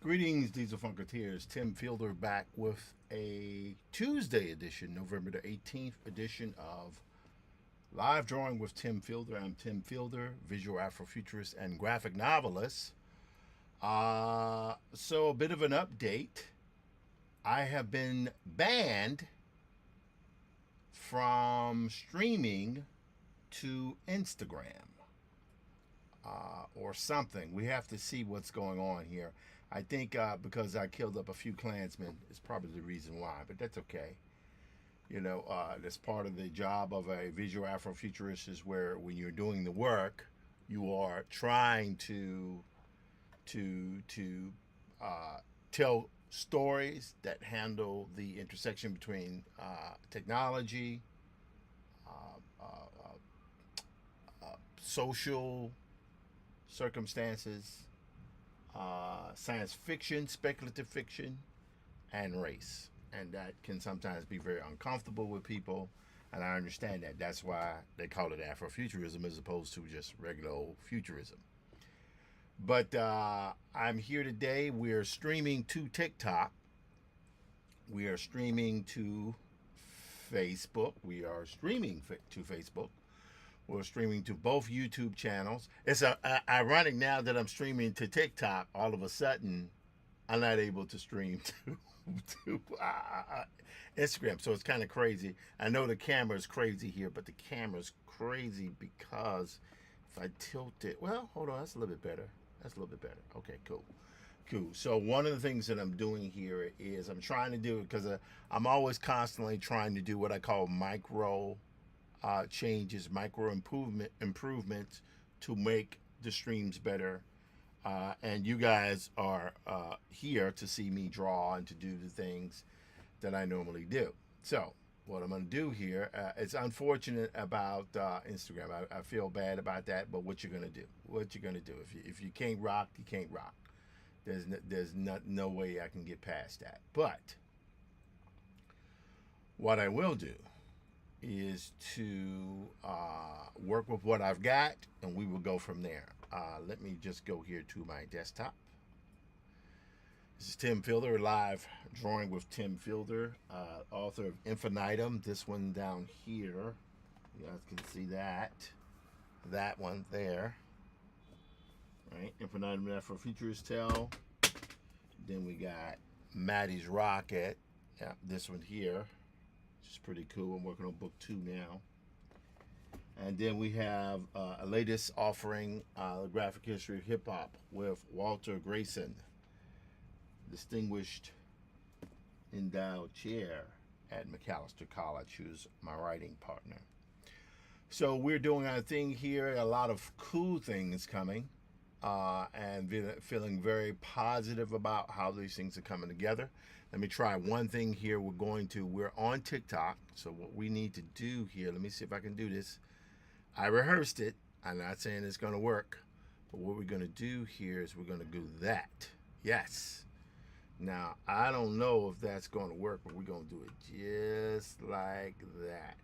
Greetings, Diesel Funketeers. Tim Fielder back with a Tuesday edition, November the 18th edition of Live Drawing with Tim Fielder. I'm Tim Fielder, visual Afrofuturist and graphic novelist. So, a bit of an update. I have been banned from streaming to Instagram. Or something. We have to see what's going on here. I think because I killed up a few Klansmen is probably the reason why, but that's okay. You know, that's part of the job of a visual Afrofuturist is where when you're doing the work, you are trying tell stories that handle the intersection between technology, social circumstances, science fiction, speculative fiction, and race. And that can sometimes be very uncomfortable with people. And I understand that. That's why they call it Afrofuturism as opposed to just regular old futurism. But I'm here today. We're streaming to TikTok. We are streaming to Facebook. We are streaming to Facebook. We're streaming to both YouTube channels. It's ironic now that I'm streaming to TikTok. All of a sudden, I'm not able to stream to Instagram. So it's kind of crazy. I know the camera is crazy here, but the camera is crazy because if I tilt it, well, hold on, that's a little bit better. That's a little bit better. Okay, cool. Cool. So one of the things that I'm doing here is I'm trying to do it because I'm always constantly trying to do what I call micro changes, micro improvements to make the streams better. And you guys are here to see me draw and to do the things that I normally do. So what I'm going to do here, it's unfortunate about Instagram. I feel bad about that, but what you're going to do? What you're going to do? If you can't rock, you can't rock. There's no way I can get past that. But what I will do is to work with what I've got, and we will go from there. Let me just go here to my desktop. This is Tim Fielder, live drawing with Tim Fielder, author of Infinitum. This one down here, you guys can see that. That one there. Right, Infinitum Afrofuturist Tale. Then we got Maddie's Rocket. Yeah, this one here. Which is pretty cool. I'm working on book 2 now. And then we have a latest offering, the graphic history of hip hop with Walter Grayson, distinguished endowed chair at Macalester College, who's my writing partner. So we're doing our thing here. A lot of cool things coming, and feeling very positive about how these things are coming together. Let me try one thing here. We're on TikTok. So what we need to do here, let me see if I can do this. I rehearsed it. I'm not saying it's going to work. But what we're going to do here is we're going to do that. Yes. Now, I don't know if that's going to work, but we're going to do it just like that.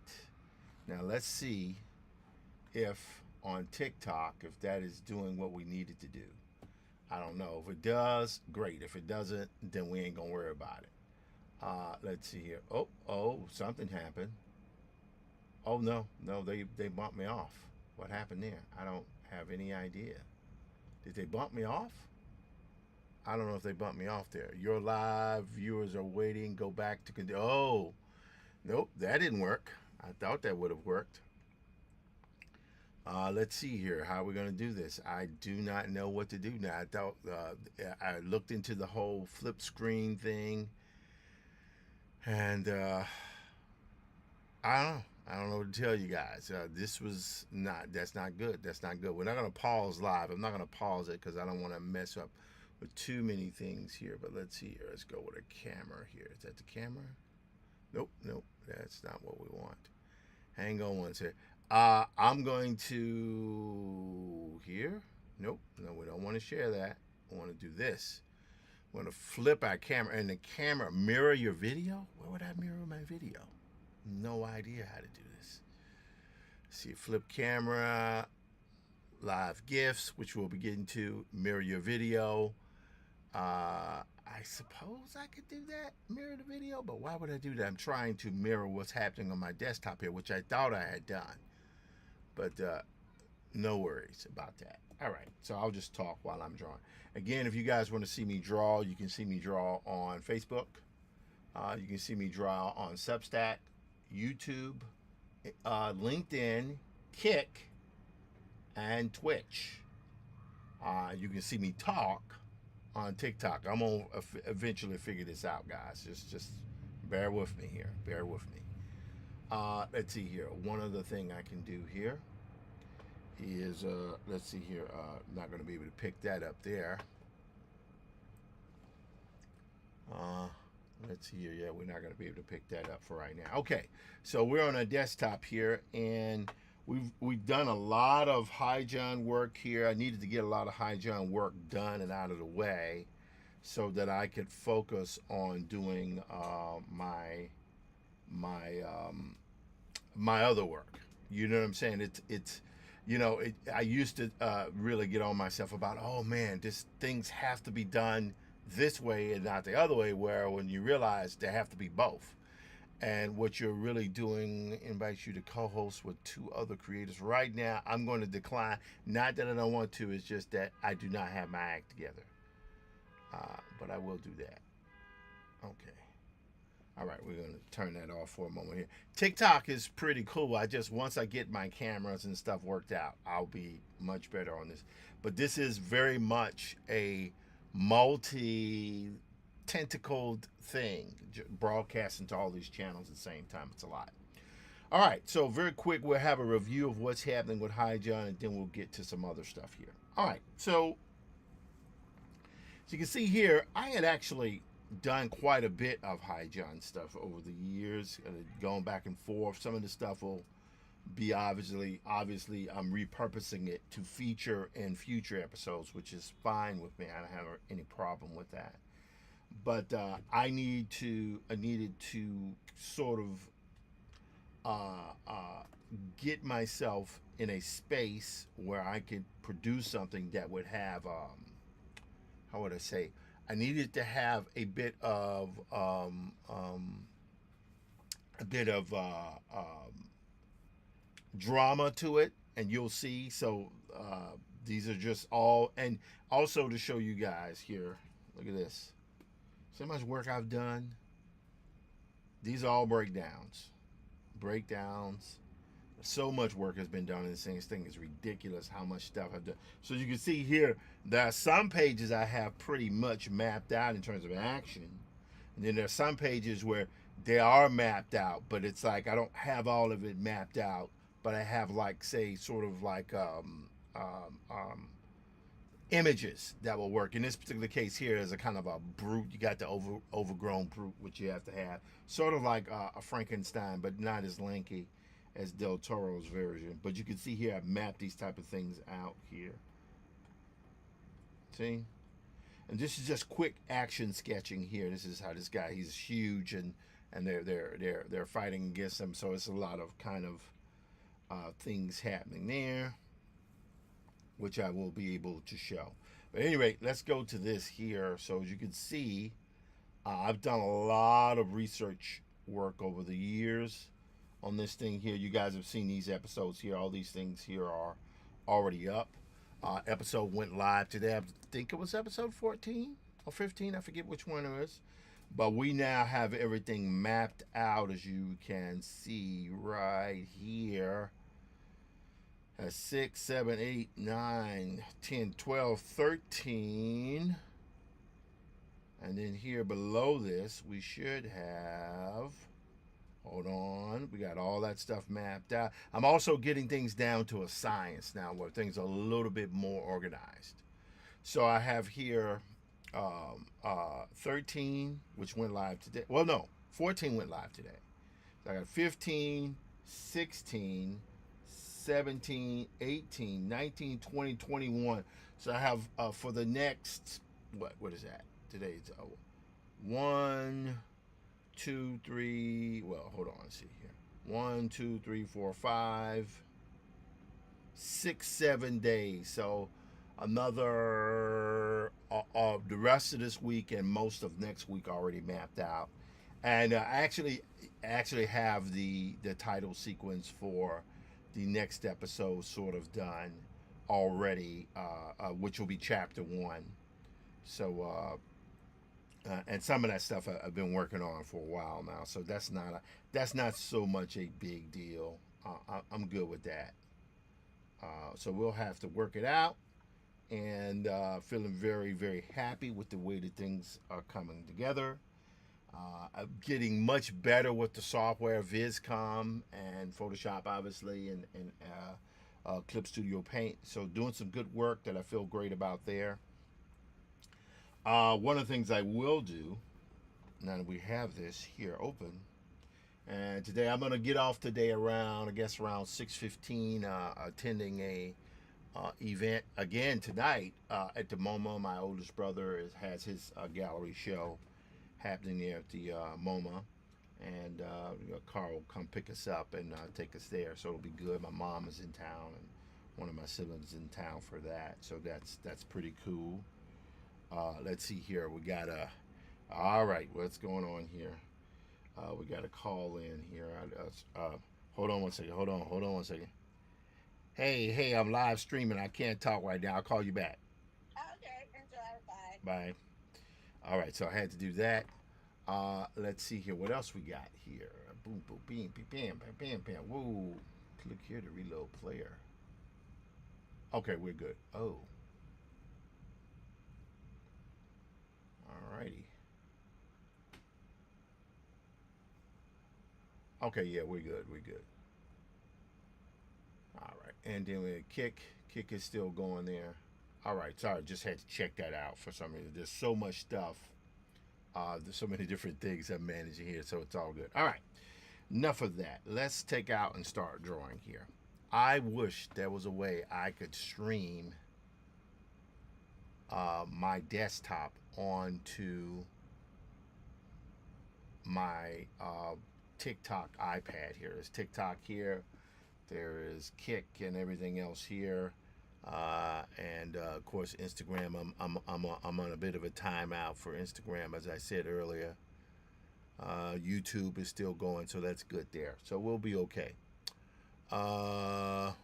Now, let's see if on TikTok, if that is doing what we needed to do. I don't know. If it does, great. If it doesn't, then we ain't gonna worry about it. Let's see here. Oh, something happened. Oh no, they bumped me off. What happened there? I don't have any idea. Did they bump me off? I don't know if they bumped me off there. Your live viewers are waiting. Go back to oh, nope, that didn't work. I thought that would have worked. Let's see here. How are we going to do this? I do not know what to do now. I thought I looked into the whole flip screen thing, and I don't know. I don't know what to tell you guys. That's not good. That's not good. We're not going to pause live. I'm not going to pause it because I don't want to mess up with too many things here. But let's see here. Let's go with a camera here. Is that the camera? Nope. That's not what we want. Hang on one second. I'm going to here. Nope. No, we don't want to share that. I want to do this. I want to flip our camera and the camera mirror your video. Where would I mirror my video? No idea how to do this. See, flip camera, live GIFs, which we'll be getting to, mirror your video. suppose I could do that, mirror the video, but why would I do that? I'm trying to mirror what's happening on my desktop here, which I thought I had done. But no worries about that. All right, so I'll just talk while I'm drawing. Again, if you guys want to see me draw, you can see me draw on Facebook. You can see me draw on Substack, YouTube, LinkedIn, Kick, and Twitch. You can see me talk on TikTok. I'm gonna eventually figure this out, guys. Just bear with me here. Bear with me. Let's see here. One other thing I can do here is let's see here. Not going to be able to pick that up there. Let's see here. Yeah, we're not going to be able to pick that up for right now. Okay, so we're on a desktop here, and we've done a lot of high john work here. I needed to get a lot of high john work done and out of the way, so that I could focus on doing my other work. You know what I'm saying? It's you know, I used to really get on myself about, oh man, things have to be done this way and not the other way, where when you realize they have to be both. And what you're really doing invites you to co-host with 2 other creators. Right now, I'm going to decline. Not that I don't want to, it's just that I do not have my act together. But I will do that. Okay. All right, we're going to turn that off for a moment here. TikTok is pretty cool. Once I get my cameras and stuff worked out, I'll be much better on this. But this is very much a multi-tentacled thing, broadcasting to all these channels at the same time. It's a lot. All right, so very quick, we'll have a review of what's happening with High John, and then we'll get to some other stuff here. All right, so you can see here, I had actually done quite a bit of High John stuff over the years, going back and forth. Some of the stuff will be obviously I'm repurposing it to feature in future episodes, which is fine with me. I don't have any problem with that. But I needed to sort of get myself in a space where I could produce something that would have how would I say? I needed to have a bit of drama to it, and you'll see. So these are just all, and also to show you guys here. Look at this. See how much work I've done. These are all breakdowns. So much work has been done in this thing. This thing is ridiculous how much stuff I've done. So you can see here, there are some pages I have pretty much mapped out in terms of action. And then there are some pages where they are mapped out, but it's like I don't have all of it mapped out, but I have, like, say, sort of like images that will work. In this particular case here is a kind of a brute. You got the overgrown brute, which you have to have. Sort of like a Frankenstein, but not as lanky as Del Toro's version. But you can see here I've mapped these type of things out here. See? And this is just quick action sketching here. This is how this guy, he's huge, and they're fighting against him. So it's a lot of kind of things happening there, which I will be able to show. But anyway, let's go to this here. So as you can see, I've done a lot of research work over the years on this thing here. You guys have seen these episodes here. All these things here are already up. Episode went live today. I think it was episode 14 or 15. I forget which one it is. But we now have everything mapped out, as you can see right here. 6, 7, 8, 9, 10, 12, 13. And then here below this, we should have, hold on, we got all that stuff mapped out. I'm also getting things down to a science now, where things are a little bit more organized. So I have here 13, which went live today. Well, no, 14 went live today. So I got 15, 16, 17, 18, 19, 20, 21. So I have for the next, what is that? Today's 1, 2, 3, well, hold on, let's see here. 1, 2, 3, 4, 5, 6, 7 days. So another the rest of this week and most of next week already mapped out, and I actually have the title sequence for the next episode sort of done already, which will be chapter one. So and some of that stuff I've been working on for a while now. So that's not so much a big deal. I'm good with that. So we'll have to work it out, and feeling very very happy with the way that things are coming together. I'm getting much better with the software VizCom and Photoshop, obviously, and Clip Studio Paint. So doing some good work that I feel great about there. One of the things I will do now that we have this here open, and today I'm gonna get off today around, I guess, around 6:15, attending a event again tonight at the MoMA. My oldest brother has his gallery show happening there at the MoMA, and Carl will come pick us up and take us there. So it'll be good. My mom is in town, and one of my siblings is in town for that. So that's pretty cool. Let's see here. We got a. All right, what's going on here? We got a call in here. Hold on one second. Hold on one second. Hey, I'm live streaming. I can't talk right now. I'll call you back. Okay, enjoy. Bye. All right, so I had to do that. Let's see here. What else we got here? Boom, boom, bam, bam, bam, bam, bam. Whoa. Click here to reload player. Okay, we're good. Oh. All righty. Okay, yeah, we're good. We're good. All right. And then we kick. Kick is still going there. All right. Sorry, just had to check that out for some reason. There's so much stuff. There's so many different things I'm managing here, so it's all good. All right. Enough of that. Let's take out and start drawing here. I wish there was a way I could stream my desktop onto my TikTok iPad here. There's TikTok here. There is Kick and everything else here. And of course Instagram. I'm on a bit of a timeout for Instagram, as I said earlier. YouTube is still going, so that's good there. So we'll be okay. All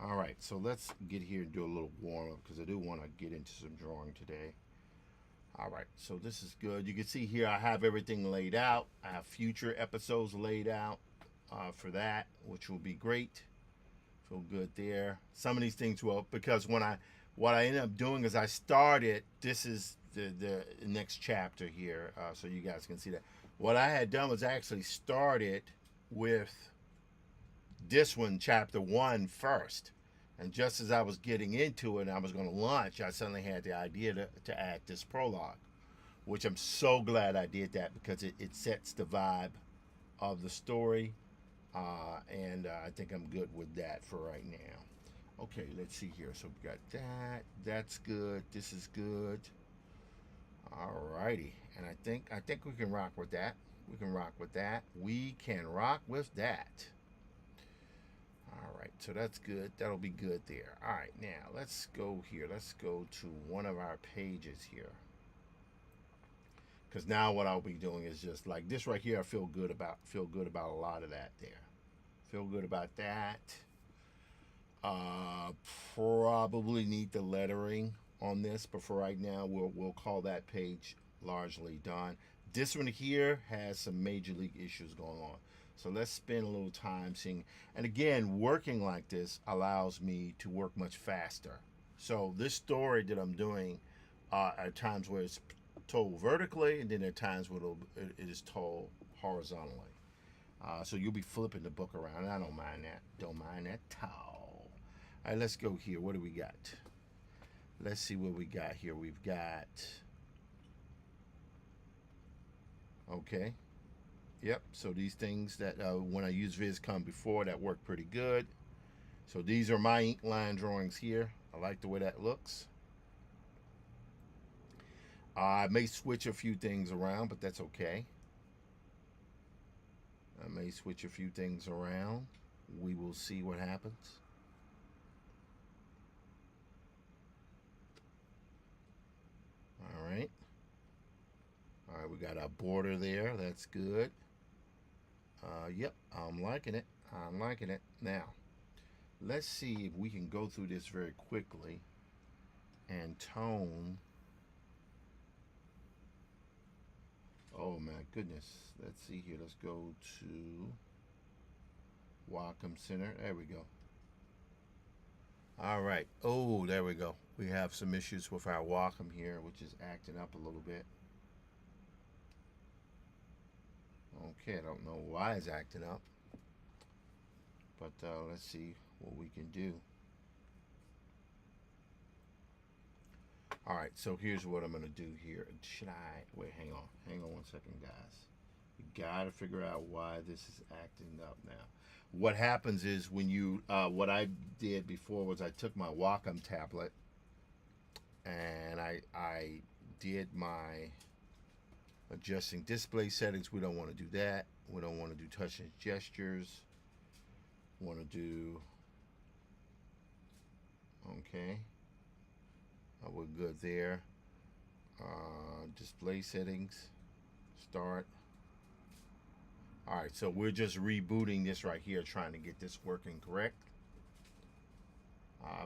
right, so let's get here and do a little warm up because I do want to get into some drawing today. All right, so this is good. You can see here I have everything laid out. I have future episodes laid out for that, which will be great. Feel good there. Some of these things will, because what I ended up doing is I started, this is the next chapter here, so you guys can see that. What I had done was I actually started with this one, chapter one, first. And just as I was getting into it and I was going to launch, I suddenly had the idea to add this prologue, which I'm so glad I did that because it sets the vibe of the story. And I think I'm good with that for right now. Okay, let's see here. So we got that. That's good. This is good. All righty. And I think we can rock with that. We can rock with that. We can rock with that. All right, so that's good. That'll be good there. All right, now let's go here. Let's go to one of our pages here. Because now what I'll be doing is just like this right here. I feel good about a lot of that there. Feel good about that. Probably need the lettering on this, but for right now, we'll call that page largely done. This one here has some major league issues going on. So let's spend a little time seeing. And again, working like this allows me to work much faster. So this story that I'm doing, at times where it's told vertically, and then at times where it is told horizontally. So you'll be flipping the book around, and I don't mind that. Don't mind that at all. All right, let's go here. What do we got? Let's see what we got here. We've got... Okay. Yep, so these things that when I used VizCom before, that worked pretty good. So these are my ink line drawings here. I like the way that looks. I may switch a few things around, but that's okay. I may switch a few things around. We will see what happens. We got our border there. That's good. Yep, I'm liking it. I'm liking it. Now, let's see if we can go through this very quickly and tone. Oh my goodness. Let's see here. Let's go to Wacom Center. There we go. All right. Oh, there we go. We have some issues with our Wacom here, which is acting up a little bit. Okay, I don't know why it's acting up. But let's see what we can do. All right, so here's what I'm going to do here. Should I... Wait, hang on. Hang on one second, guys. You got to figure out why this is acting up now. What happens is when you... what I did before was I took my Wacom tablet and I did my adjusting display settings. We don't want to do that. We don't want to do touch and gestures. Want to do... Okay. We're good there. Display settings. Start. Alright, so we're just rebooting this right here, trying to get this working correct.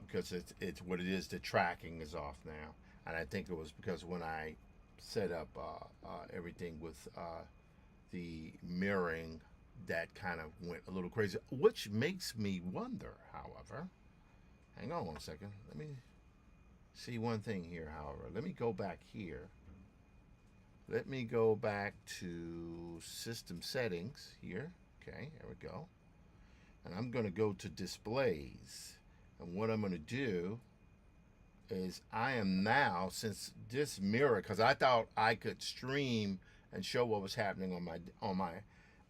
Because it's what it is, the tracking is off now. And I think it was because when I set up everything with the mirroring, that kind of went a little crazy. Which makes me wonder, however. Hang on one second. Let me see one thing here, however. Let me go back here. Let me go back to system settings here. Okay, there we go. And I'm going to go to displays. And what I'm going to do is I am now, since this mirror, because I thought I could stream and show what was happening on my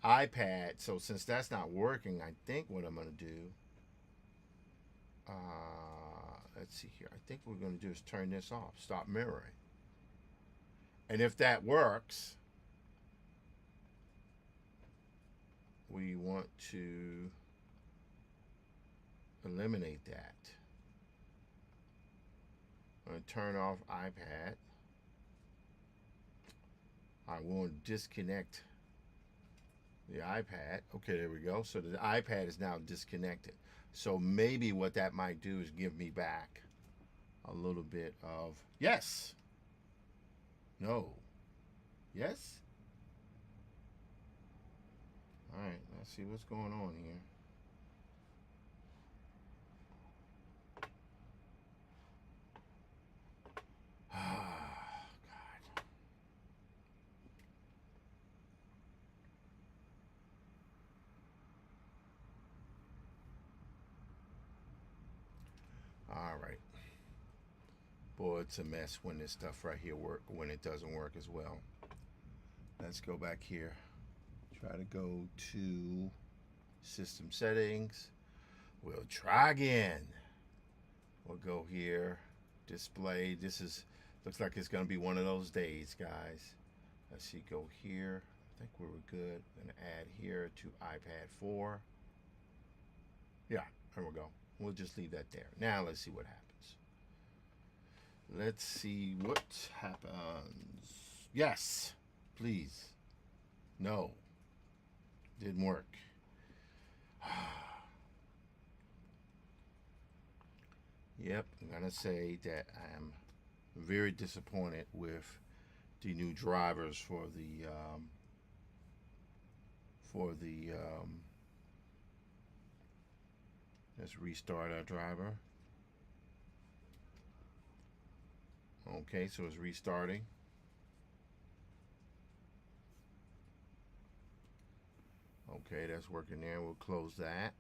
iPad. So since that's not working, I think what I'm going to do, let's see here. I think what we're going to do is turn this off. Stop mirroring. And if that works, we want to eliminate that. I'm going to turn off iPad. I want to disconnect the iPad. Okay, there we go. So the iPad is now disconnected. So maybe what that might do is give me back a little bit of yes. No. Yes? All right, let's see what's going on here. Ah, God. All right. Boy, it's a mess when this stuff right here when it doesn't work as well. Let's go back here. Try to go to system settings. We'll try again. We'll go here. Display. This is looks like it's gonna be one of those days, guys. Let's see, go here. I think we were good. Gonna add here to iPad 4. Yeah, there we go. We'll just leave that there. Now let's see what happens. Let's see what happens. Yes, please. No, didn't work. Yep, I'm gonna say that I am very disappointed with the new drivers for the let's restart our driver. Okay, so it's restarting. Okay, that's working there. We'll close that.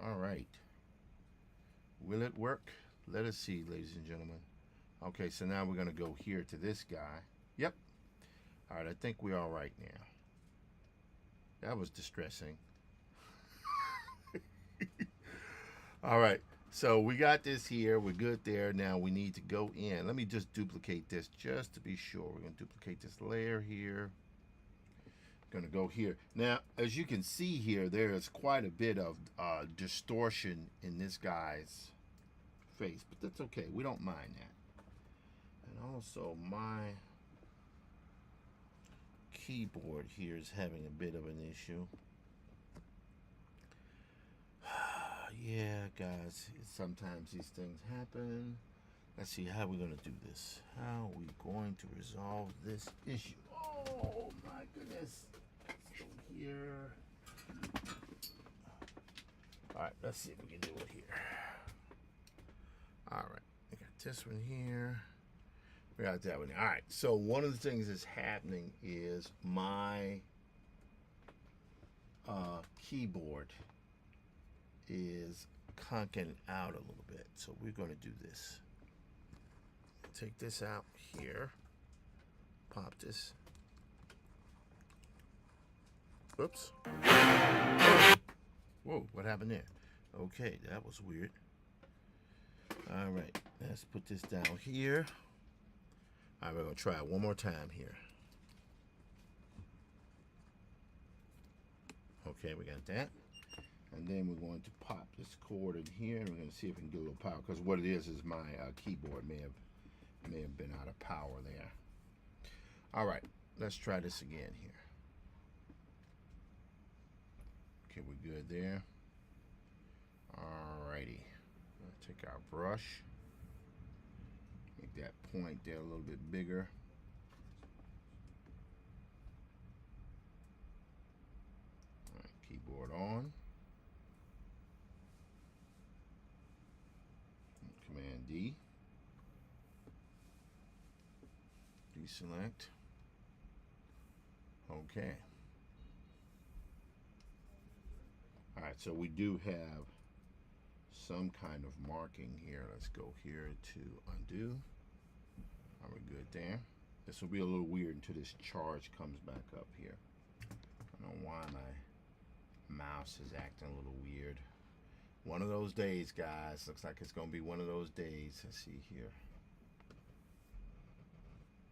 All right. Will it work? Let us see, ladies and gentlemen. Okay, so now we're going to go here to this guy. Yep. All right, I think we're all right now. That was distressing. All right, so we got this here. We're good there. Now we need to go in. Let me just duplicate this just to be sure. We're going to duplicate this layer here. Going to go here. Now, as you can see here, there is quite a bit of distortion in this guy's face, but that's okay. We don't mind that. And also my keyboard here is having a bit of an issue. Yeah, guys, sometimes these things happen. Let's see how we're going to do this. How are we going to resolve this issue? Oh, my goodness. Let's go here. All right, let's see if we can do it here. All right, I got this one here. We got that one. All right, so one of the things that's happening is my keyboard is conking out a little bit. So we're going to do this. Take this out here. Pop this. Oops. Whoa, what happened there? Okay, that was weird. All right, let's put this down here. All right, we're going to try it one more time here. Okay, we got that. And then we're going to pop this cord in here, and we're going to see if we can get a little power. Because what it is my keyboard may have been out of power there. All right, let's try this again here. Okay, we're good there. All righty. Let's take our brush. Make that point there a little bit bigger. All right, keyboard on. Command D. Deselect. Okay. All right, so we do have some kind of marking here. Let's go here to undo. Are we good there? This will be a little weird until this charge comes back up here. I don't know why my mouse is acting a little weird. One of those days, guys. Looks like it's going to be one of those days. Let's see here.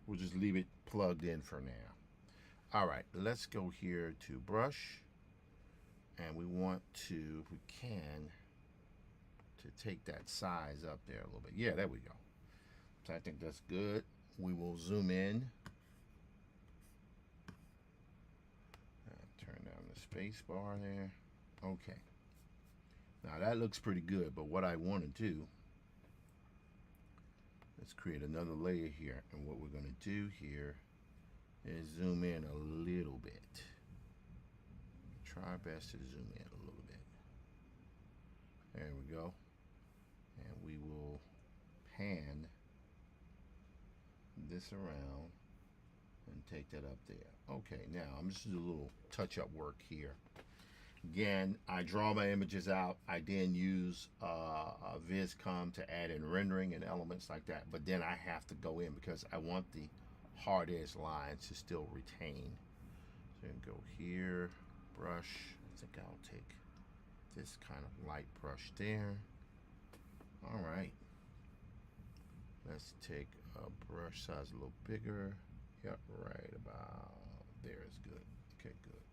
We'll just leave it plugged in for now. All right, let's go here to brush. And we want to, if we can, to take that size up there a little bit. Yeah, there we go. So I think that's good. We will zoom in. Turn down the space bar there. Okay. Now that looks pretty good, but what I want to do, let's create another layer here. And what we're going to do here is zoom in a little bit. Try our best to zoom in a little bit. There we go. And we will pan this around and take that up there. Okay, now I'm just doing a little touch-up work here. Again, I draw my images out. I then use VizCom to add in rendering and elements like that. But then I have to go in because I want the hard edge lines to still retain. So you can go here, brush. I think I'll take this kind of light brush there. All right. Let's take a brush size a little bigger. Yep, right about there is good. Okay, good.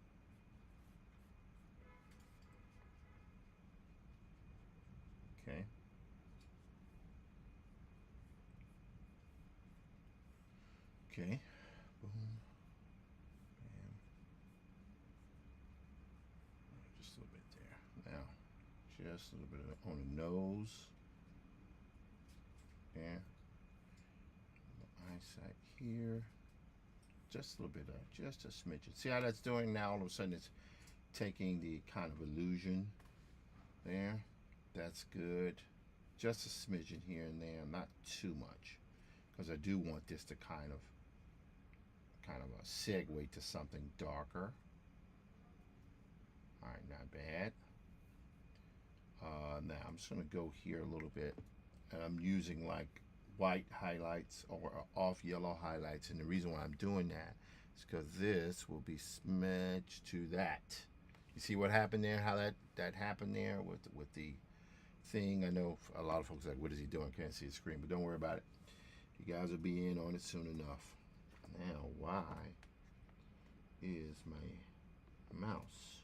Okay. Okay. Boom. Bam. Just a little bit there. Now, just a little bit on the nose. Yeah. The eyesight here. Just a little bit of, just a smidgen. See how that's doing now? All of a sudden it's taking the kind of illusion there. That's good. Just a smidgen here and there, not too much, because I do want this to kind of a segue to something darker. All right, not bad. Now I'm just going to go here a little bit, and I'm using like white highlights or off yellow highlights, and the reason why I'm doing that is because this will be smudged to that. You see what happened there? How that happened there with the thing. I know a lot of folks are like, what is he doing? Can't see the screen, but don't worry about it. You guys will be in on it soon enough. Now, why is my mouse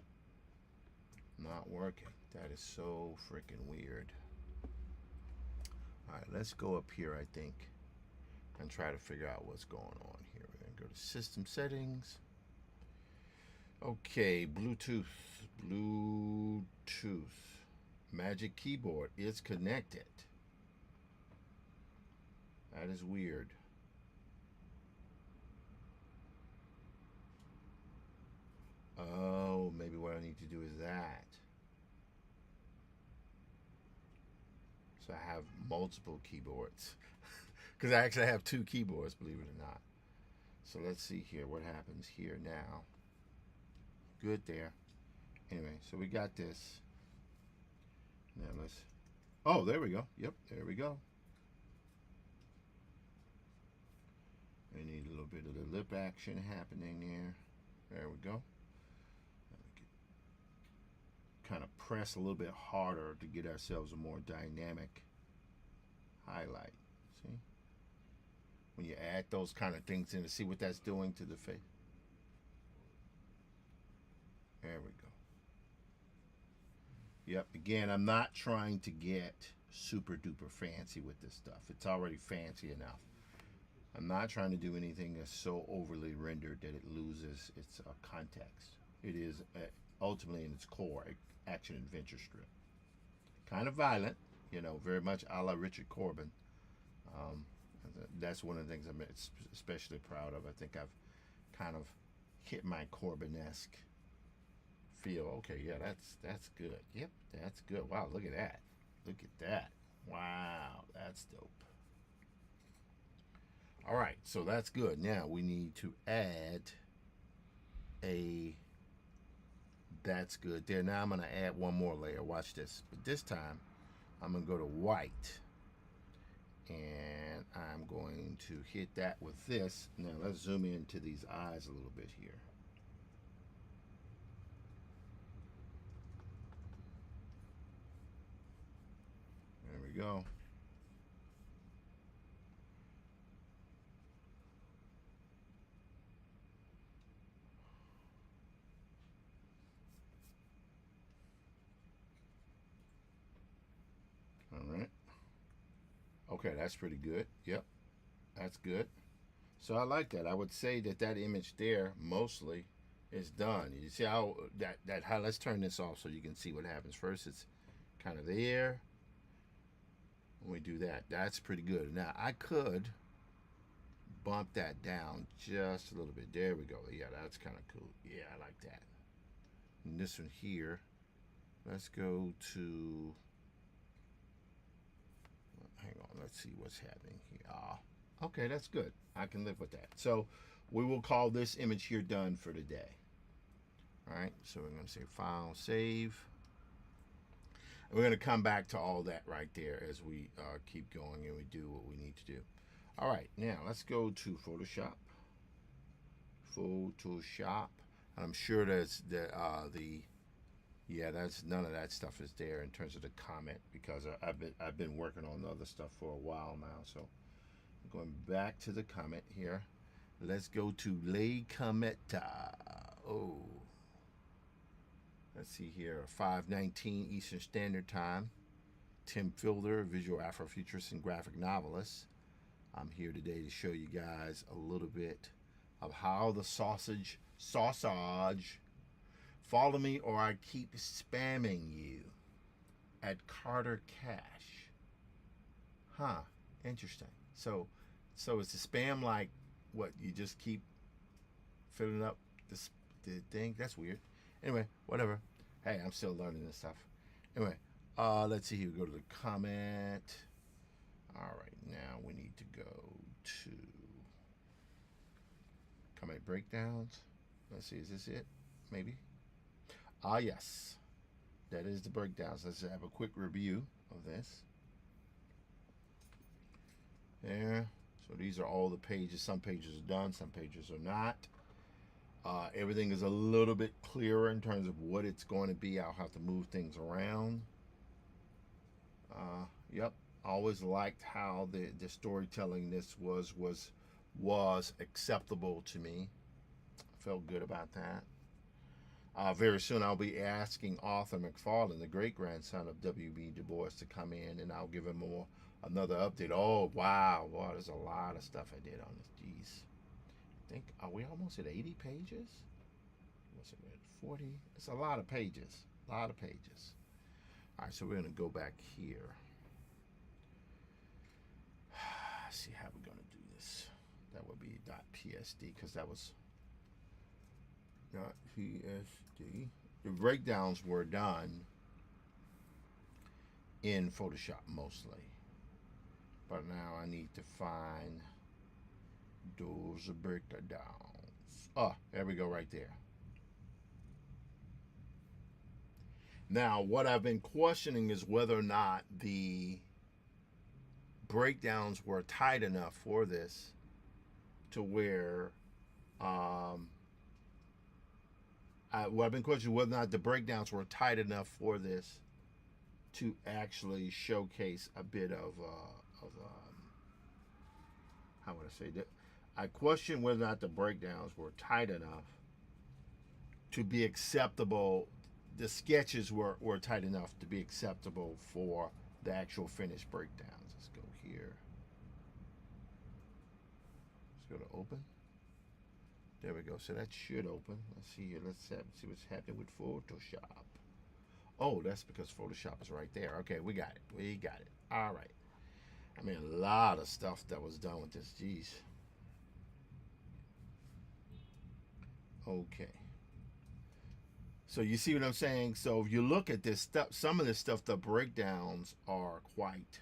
not working? That is so freaking weird. All right, let's go up here, I think, and try to figure out what's going on here. We're going to go to System Settings. Okay, Bluetooth. Magic Keyboard is connected. That is weird. Oh, maybe what I need to do is that. So I have multiple keyboards. Because I actually have two keyboards, believe it or not. So let's see here what happens here now. Good there. Anyway, so we got this. Now let's. Oh, there we go. Yep, there we go. We need a little bit of the lip action happening there. There we go. Kind of press a little bit harder to get ourselves a more dynamic highlight. See? When you add those kind of things in to see what that's doing to the face. There we go. Yep, again, I'm not trying to get super duper fancy with this stuff. It's already fancy enough. I'm not trying to do anything that's so overly rendered that it loses its context. It is ultimately in its core action adventure strip. Kind of violent, you know, very much a la Richard Corbin. That's one of the things I'm especially proud of. I think I've kind of hit my Corbin-esque feel. Okay, yeah, that's good. Yep, that's good. Wow, look at that. Look at that. Wow, that's dope. All right, so that's good. Now we need to add a. That's good there. Now I'm going to add one more layer. Watch this. But this time, I'm going to go to white. And I'm going to hit that with this. Now let's zoom into these eyes a little bit here. There we go. All right. Okay, that's pretty good. Yep, that's good. So I like that. I would say that that image there mostly is done. You see how how, let's turn this off so you can see what happens. First, it's kind of there. When we do that, that's pretty good. Now I could bump that down just a little bit. There we go. Yeah, that's kind of cool. Yeah, I like that. And this one here, let's go to. Hang on, let's see what's happening here. Okay, that's good. I can live with that. So we will call this image here done for today. All right, so we're going to say File, Save. And we're going to come back to all that right there as we keep going and we do what we need to do. All right, now let's go to Photoshop. I'm sure that's yeah, that's none of that stuff is there in terms of the comment because I've been working on the other stuff for a while now. So I'm going back to the comment here. Let's go to Le Cometa. Oh, let's see here, 5:19 Eastern Standard Time. Tim Fielder, visual Afrofuturist and graphic novelist. I'm here today to show you guys a little bit of how the sausage. Follow me or I keep spamming you at Carter Cash. Huh, interesting. So it's a spam like what? You just keep filling up the thing? That's weird. Anyway, whatever. Hey, I'm still learning this stuff. Anyway, let's see here. Go to the comment. All right, now we need to go to comment breakdowns. Let's see, is this it? Maybe. Yes, that is the breakdowns. Let's have a quick review of this. There. So these are all the pages. Some pages are done, some pages are not. Everything is a little bit clearer in terms of what it's going to be. I'll have to move things around. Yep, always liked how the storytelling this was acceptable to me. Felt good about that. Very soon I'll be asking Arthur McFarlane, the great grandson of W.B. Du Bois, to come in, and I'll give him another update. Oh wow, wow, there's a lot of stuff I did on this. Jeez, I think are we almost at 80 pages? What's it at 40? It's a lot of pages. A lot of pages. All right, so we're gonna go back here. See how we're gonna do this. That would be .psd because that was .psd. The breakdowns were done in Photoshop mostly, but now I need to find those breakdowns. Oh, there we go, right there. Now, what I've been questioning is whether or not the breakdowns were tight enough for this to where what I've been questioning whether or not the breakdowns were tight enough for this to actually showcase a bit of how would I say that? I question whether or not the breakdowns were tight enough to be acceptable. The sketches were tight enough to be acceptable for the actual finished breakdowns. Let's go here. Let's go to open. There we go. So that should open. Let's see here. Let's see what's happening with Photoshop. Oh, that's because Photoshop is right there. Okay, we got it. We got it. All right. I mean, a lot of stuff that was done with this. Jeez. Okay. So you see what I'm saying? So if you look at this stuff, some of this stuff, the breakdowns are quite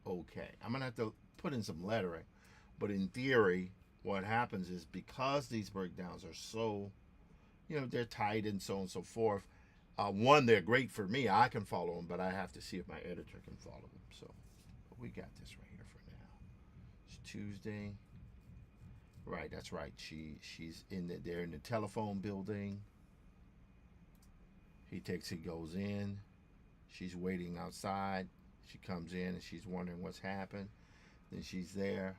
okay. I'm going to have to put in some lettering. But in theory, what happens is because these breakdowns are so, they're tight and so on and so forth. One, they're great for me. I can follow them, but I have to see if my editor can follow them. So we got this right here for now. It's Tuesday. Right, that's right. She's they're in the telephone building. He goes in. She's waiting outside. She comes in and she's wondering what's happened. Then she's there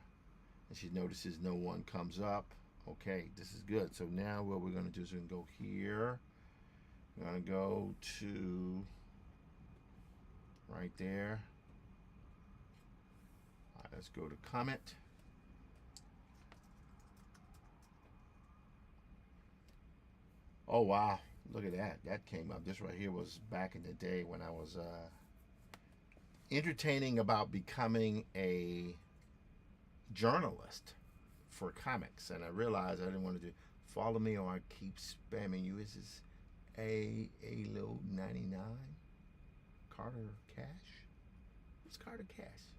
and she notices no one comes up. Okay, this is good. So now what we're going to do is we're going to go here. We're going to go to right there. All right, let's go to comment. Oh, wow. Look at that. That came up. This right here was back in the day when I was entertaining about becoming a journalist for comics. And I realized I didn't want to do follow me or I keep spamming you. Is this A-Lo 99? Carter Cash? What's Carter Cash?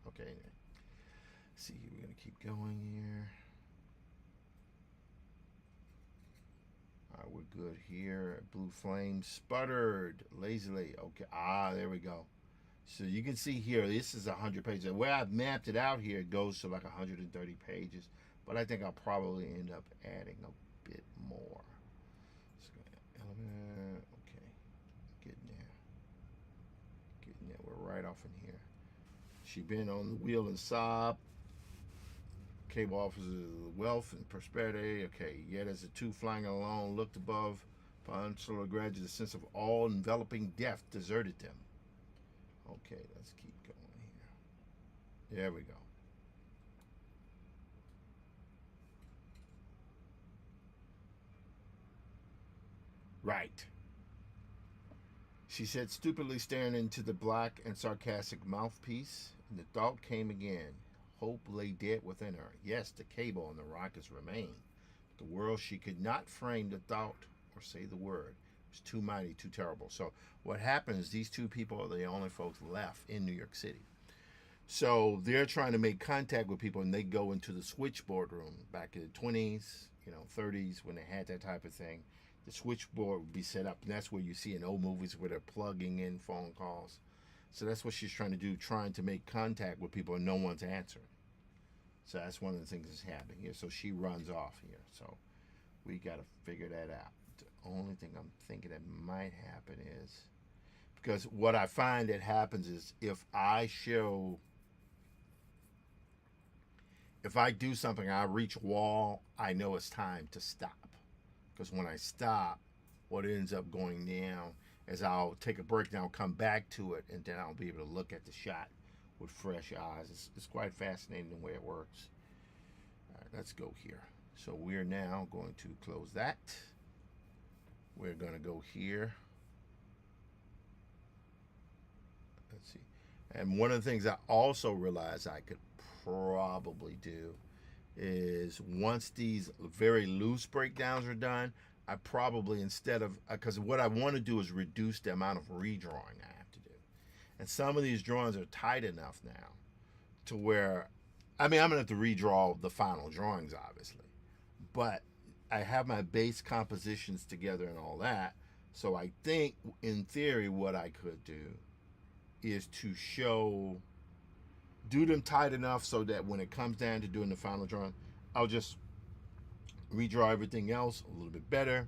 Okay. Let's see, we're going to keep going here. We're good here. Blue flame sputtered lazily. Okay. There we go. So you can see here, this is 100 pages. The way I've mapped it out here, it goes to like 130 pages. But I think I'll probably end up adding a bit more. Okay. Getting there. Getting there. We're right off in here. She been on the wheel and sob. Cable officers wealth and prosperity. Okay, yet as the two flying along looked above, Peninsula gradually a sense of all-enveloping death deserted them. Okay, let's keep going here. There we go. Right. She said, stupidly staring into the black and sarcastic mouthpiece, and the thought came again. Hope lay dead within her. Yes, the cable and the rockets remained. The world she could not frame the thought or say the word. It was too mighty, too terrible. So what happens, these two people are the only folks left in New York City. So they're trying to make contact with people and they go into the switchboard room back in the 20s, 30s when they had that type of thing. The switchboard would be set up, and that's where you see in old movies where they're plugging in phone calls. So that's what she's trying to do, trying to make contact with people and no one's answering. So that's one of the things that's happening here. So she runs off here. So we got to figure that out. The only thing I'm thinking that might happen is, because what I find that happens is if I do something, I reach a wall, I know it's time to stop. Because when I stop, what ends up going down is I'll take a break, then I'll come back to it, and then I'll be able to look at the shot with fresh eyes. It's quite fascinating the way it works. All right, let's go here. So we're now going to close that. We're going to go here. Let's see. And one of the things I also realized I could probably do is once these very loose breakdowns are done, I probably, instead of, because what I want to do is reduce the amount of redrawing I have to do. And some of these drawings are tight enough now to where, I mean, I'm going to have to redraw the final drawings, obviously. But I have my base compositions together and all that. So I think, in theory, what I could do is to do them tight enough so that when it comes down to doing the final drawing, I'll just redraw everything else a little bit better.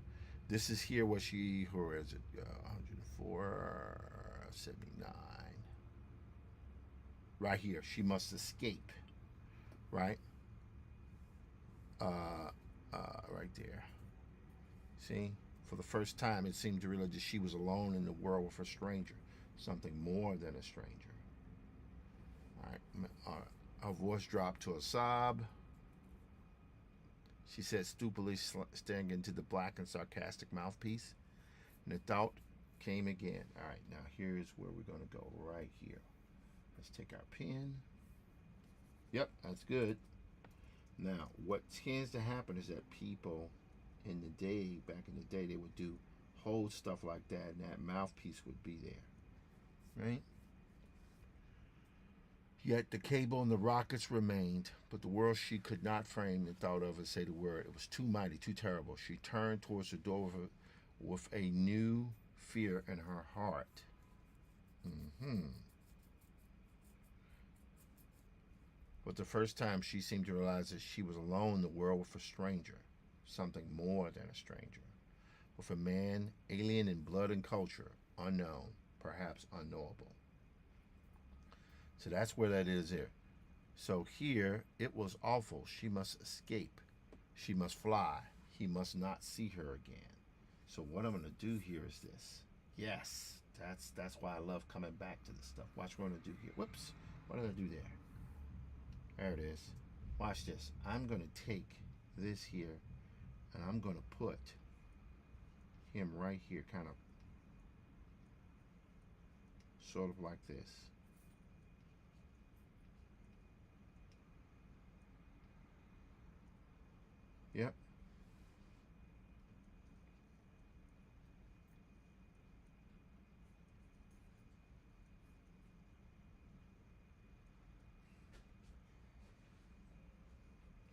This is here what where is it? 104, 79. Right here, she must escape. Right? Right there. See? For the first time, it seemed to realize that she was alone in the world with a stranger. Something more than a stranger. All right. Her voice dropped to a sob. She said, stupidly staring into the black and sarcastic mouthpiece. And the thought came again. All right, now here's where we're going to go, right here. Let's take our pen. Yep, that's good. Now, what tends to happen is that people back in the day, they would hold stuff like that, and that mouthpiece would be there, right? Yet the cable and the rockets remained, but the world she could not frame the thought of and say the word. It was too mighty, too terrible. She turned towards the door with a new fear in her heart. But the first time she seemed to realize that she was alone in the world with a stranger, something more than a stranger, with a man alien in blood and culture, unknown, perhaps unknowable. So that's where that is there. So here, it was awful. She must escape. She must fly. He must not see her again. So what I'm going to do here is this. Yes, that's why I love coming back to this stuff. Watch what I'm going to do here. Whoops. What did I do there? There it is. Watch this. I'm going to take this here, and I'm going to put him right here, kind of sort of like this. Yep.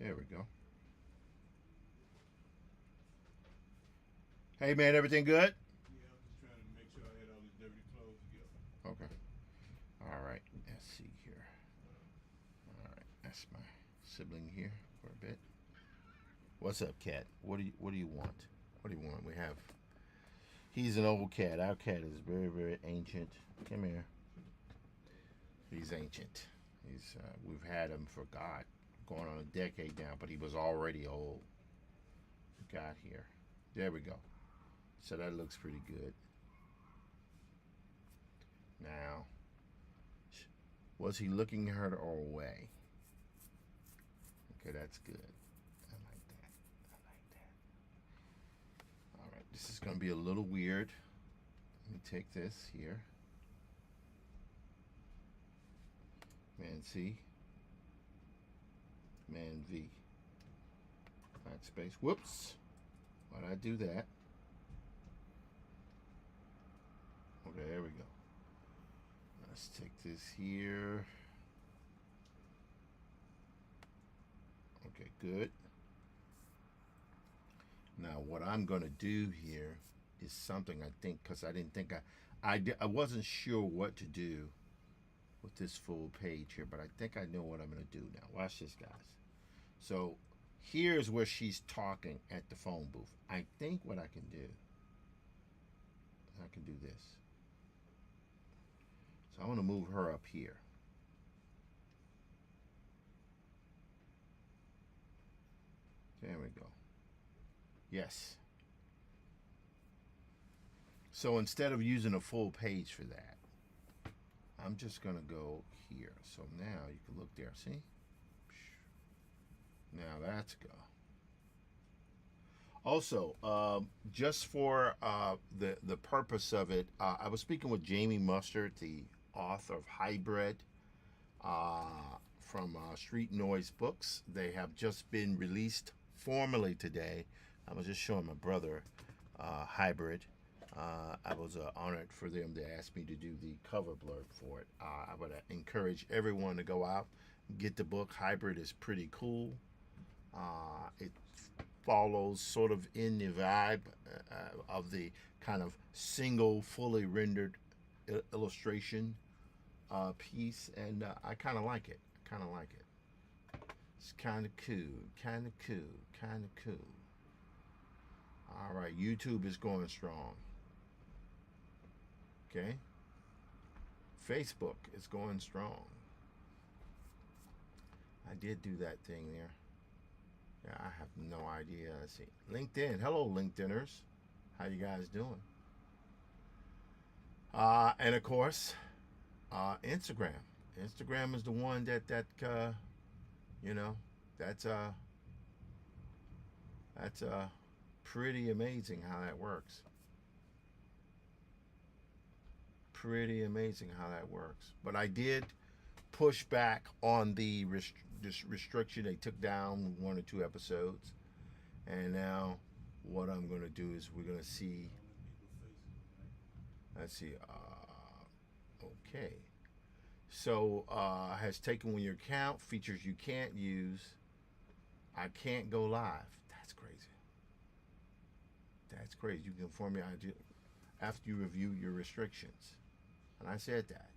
There we go. Hey man, everything good? Yeah, I'm just trying to make sure I had all these dirty clothes together. Okay. All right. Let's see here. All right. That's my sibling here for a bit. What's up, cat? What do you want? What do you want? He's an old cat. Our cat is very, very ancient. Come here. He's ancient. We've had him for God, going on a decade now, but he was already old. Got here. There we go. So that looks pretty good. Now, was he looking at her or away? Okay, that's good. I like that. All right, this is going to be a little weird. Let me take this here. Man C. Man V. Backspace. Whoops. Why'd I do that? Okay, there we go. Let's take this here. Okay, good. Now, what I'm going to do here is something I think, because I didn't think I wasn't sure what to do with this full page here, but I think I know what I'm going to do now. Watch this, guys. So here's where she's talking at the phone booth. I think what I can do this. So I want to move her up here. There we go. Yes. So instead of using a full page for that, I'm just gonna go here. So now you can look there. See? Now that's go. Also, just for the purpose of it, I was speaking with Jamie Mustard, the author of Hybrid, from Street Noise Books. They have just been released formally today. I was just showing my brother Hybrid. I was honored for them to ask me to do the cover blurb for it. I would encourage everyone to go out, get the book. Hybrid is pretty cool. It follows sort of in the vibe of the kind of single, fully rendered illustration piece, and I kind of like it. Kind of like it. It's kind of cool, kind of cool, kind of cool. All right, YouTube is going strong. Okay. Facebook is going strong. I did do that thing there. Yeah, I have no idea. Let's see. LinkedIn. Hello, LinkedIners. How you guys doing? And of course, Instagram. Instagram is the one that you know, that's pretty amazing how that works. Pretty amazing how that works. But I did push back on the this restriction. They took down 1 or 2 episodes, and now what I'm going to do is we're going to see. Let's see. Okay. So has taken when your account features you can't use. I can't go live. That's crazy. That's crazy. You can inform me after you review your restrictions. And I said that.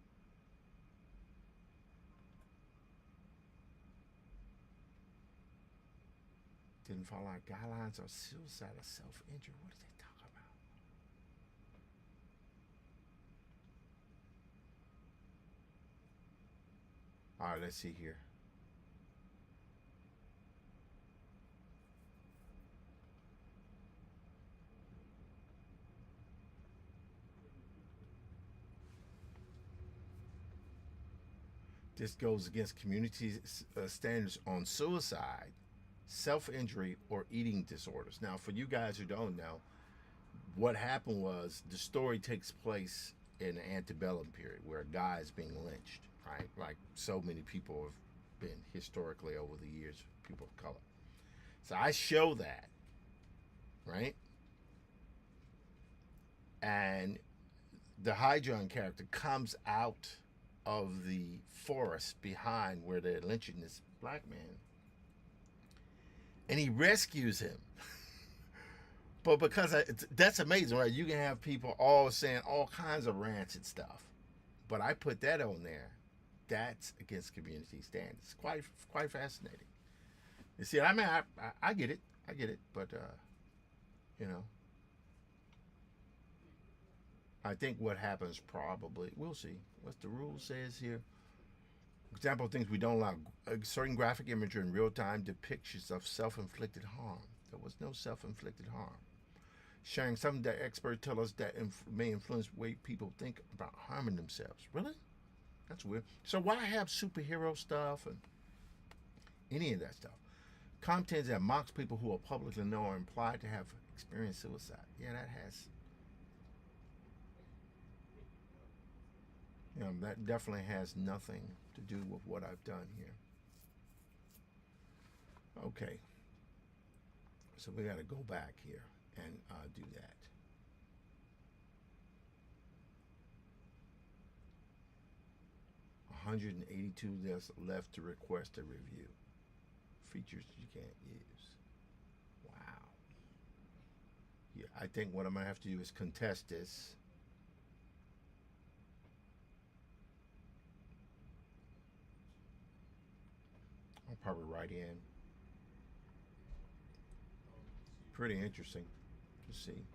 Didn't follow our guidelines or suicide or self-injury. What did they talk about? All right, let's see here. This goes against community standards on suicide, self-injury, or eating disorders. Now, for you guys who don't know, what happened was the story takes place in the antebellum period where a guy is being lynched, right? Like so many people have been historically over the years, people of color. So I show that, right? And the Hydron character comes out of the forest behind where they're lynching this black man, and he rescues him. But because that's amazing, right? You can have people all saying all kinds of rancid stuff, but I put that on there. That's against community standards. Quite fascinating. You see, I mean, I get it, but you know, I think what happens probably, we'll see. What the rule says here. Example of things we don't allow: certain graphic imagery in real-time depictions of self-inflicted harm. There was no self-inflicted harm. Sharing something that experts tell us that may influence the way people think about harming themselves. Really? That's weird. So why have superhero stuff and any of that stuff? Content that mocks people who are publicly known or implied to have experienced suicide. Yeah, that has. That definitely has nothing to do with what I've done here. Okay. So we got to go back here and do that. $182 left to request a review. Features you can't use. Wow. Yeah, I think what I'm going to have to do is contest this. I'll probably write in. Pretty interesting to see.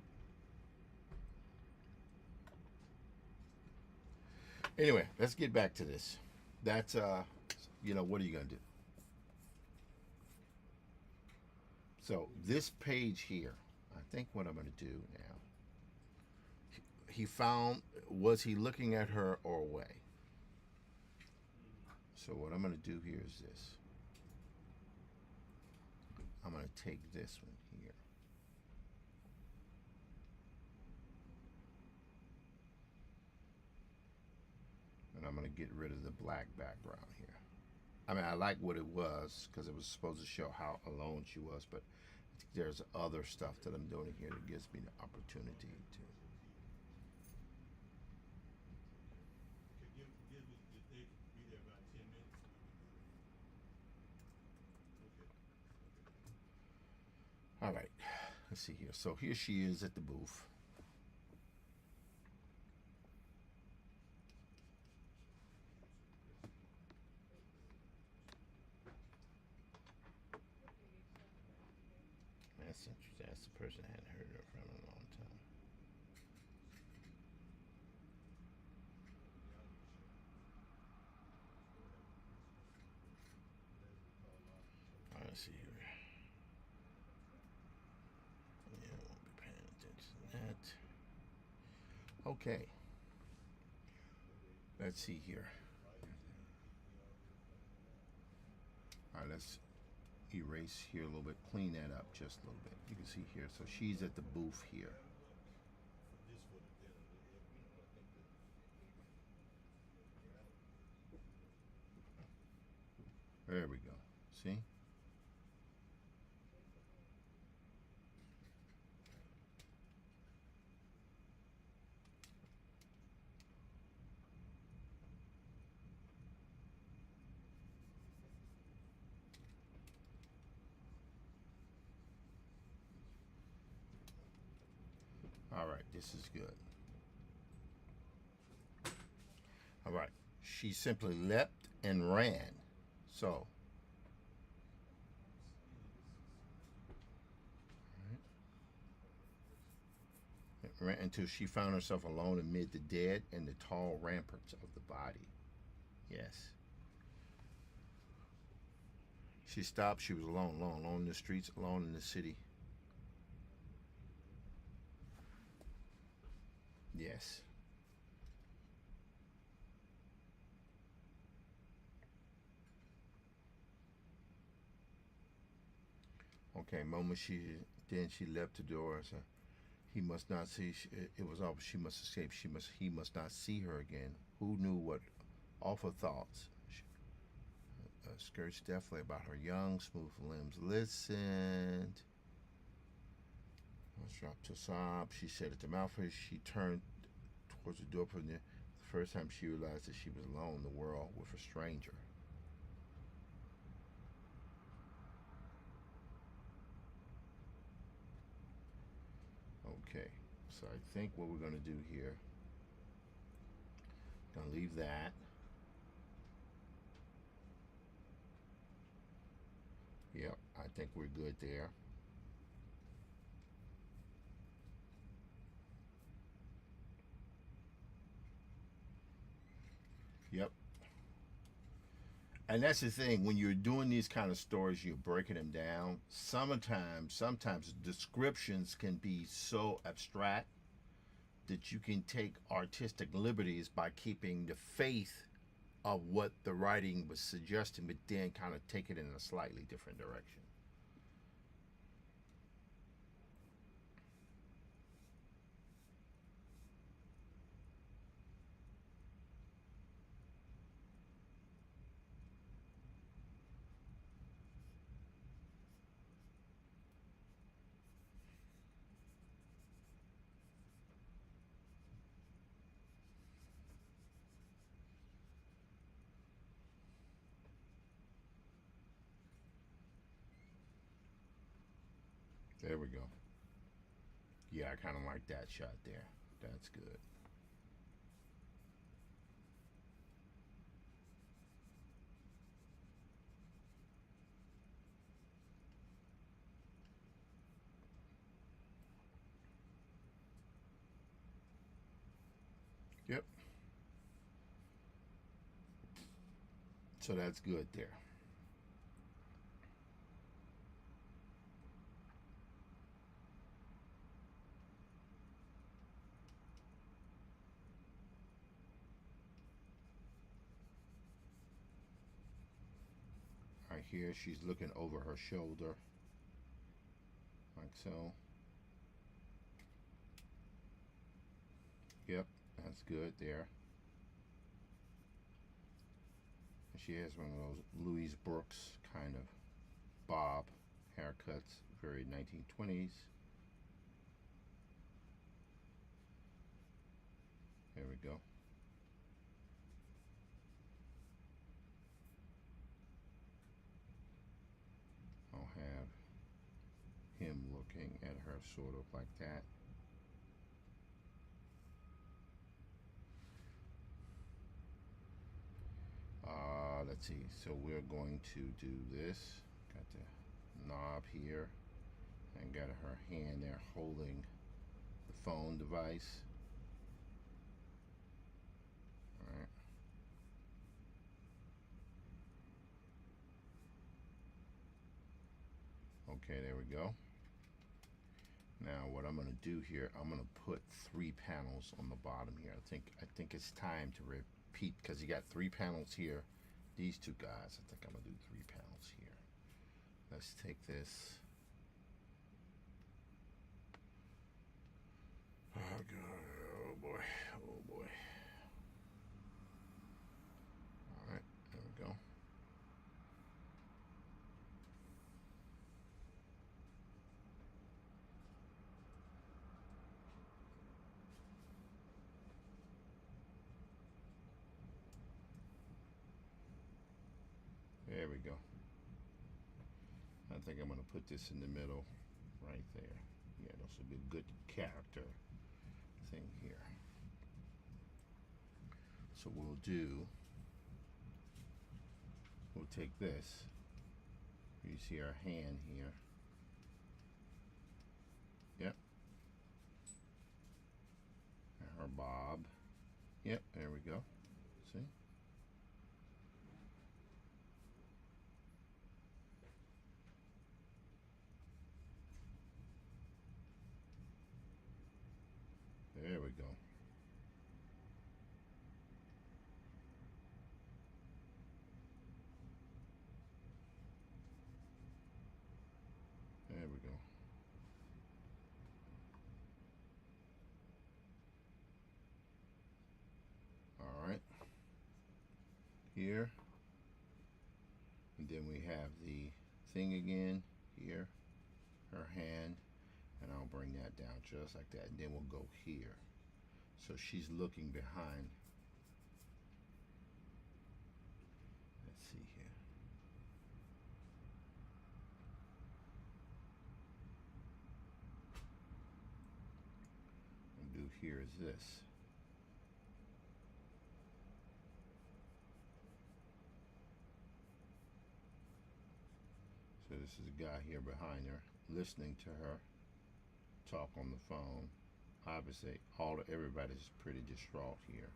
Anyway, let's get back to this. That's what are you gonna do? So this page here, I think what I'm gonna do now. He found, was he looking at her or away? So what I'm going to do here is this. I'm going to take this one here. And I'm going to get rid of the black background here. I mean, I like what it was because it was supposed to show how alone she was, but I think there's other stuff that I'm doing here that gives me the opportunity to. Okay, give us the date. Be there about 10 minutes. All right, let's see here. So here she is at the booth. That's interesting. That's the person I hadn't heard from in a long time. All right, let's see here. Yeah, I won't be paying attention to that. Okay. Let's see here. All right, let's erase here a little bit, clean that up just a little bit. You can see here. So she's at the booth here. There we go. See? All right, this is good. All right, she simply leapt and ran. So, ran until she found herself alone amid the dead and the tall ramparts of the body. Yes. She stopped. She was alone, alone in the streets, alone in the city. Yes. Okay, moment she left the door. So he must not see. It was all. She must escape. He must not see her again. Who knew what awful thoughts? Skirts deftly about her young, smooth limbs. Listened. I was dropped to sob. She said at the mouth. She turned towards the door. For the first time, she realized that she was alone in the world with a stranger. Okay, so I think what we're going to do here, gonna leave that. Yep, I think we're good there. Yep. And that's the thing, when you're doing these kind of stories, you're breaking them down. Sometimes descriptions can be so abstract that you can take artistic liberties by keeping the faith of what the writing was suggesting, but then kind of take it in a slightly different direction. There we go. Yeah, I kind of like that shot there. That's good. Yep. So that's good there. here, she's looking over her shoulder, like so. Yep, that's good there. And she has one of those Louise Brooks kind of bob haircuts, very 1920s. There we go. I'll have him looking at her sort of like that. Let's see, so we're going to do this. Got the knob here and got her hand there holding the phone device. Alright. Okay, there we go. Now what I'm going to do here, I'm going to put 3 panels on the bottom here. I think it's time to repeat, because you got 3 panels here. These 2 guys, I think I'm going to do 3 panels here. Let's take this. Oh God, oh boy, oh boy. Alright, there we go. There we go. I think I'm going to put this in the middle right there. Yeah, this will be a good character thing here. So we'll take this. You see our hand here. Yep. And her bob. Yep, there we go. See? There we go. There we go. All right. Here. And then we have the thing again here. Her hand. And I'll bring that down just like that. And then we'll go here. So she's looking behind. Let's see here. What I'll do here is this. So this is a guy here behind her, listening to her talk on the phone. Obviously, everybody's pretty distraught here.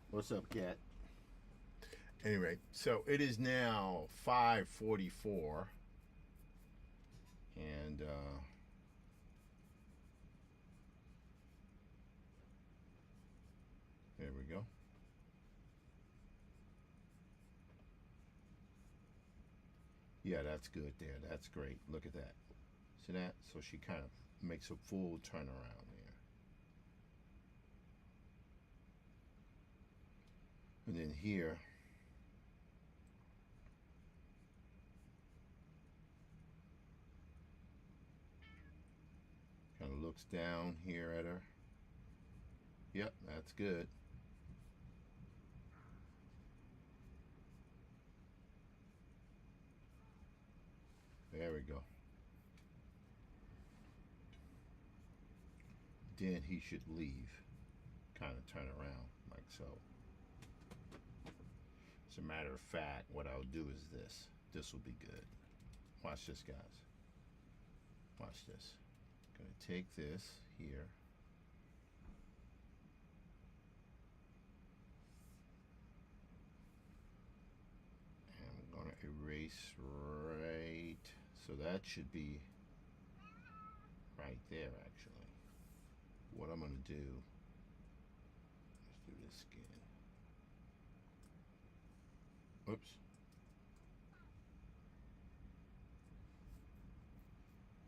What's up, cat? Anyway, so it is now 5:44, and there we go. Yeah, that's good there. That's great. Look at that. See that? So she kind of makes a full turnaround there. And then here, kind of looks down here at her. Yep, that's good. There we go. Then he should leave. Kind of turn around like so. As a matter of fact, what I'll do is this. This will be good. Watch this, guys. Watch this. I'm going to take this here. space right, so that should be right there actually. What I'm going to do, let's do this again. Oops.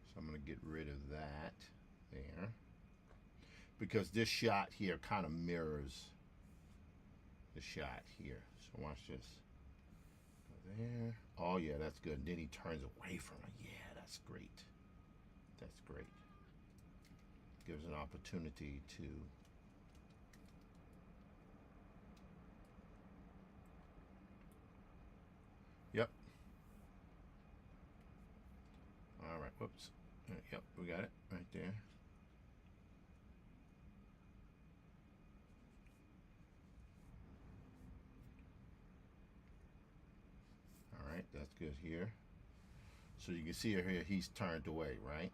So I'm going to get rid of that there, because this shot here kind of mirrors the shot here. So watch this. Go there. Oh yeah, that's good. And then he turns away from it. Yeah, that's great. That's great. Gives an opportunity to Yep. All right. Whoops. Yep, we got it right there. All right, that's good here. So you can see here he's turned away, right?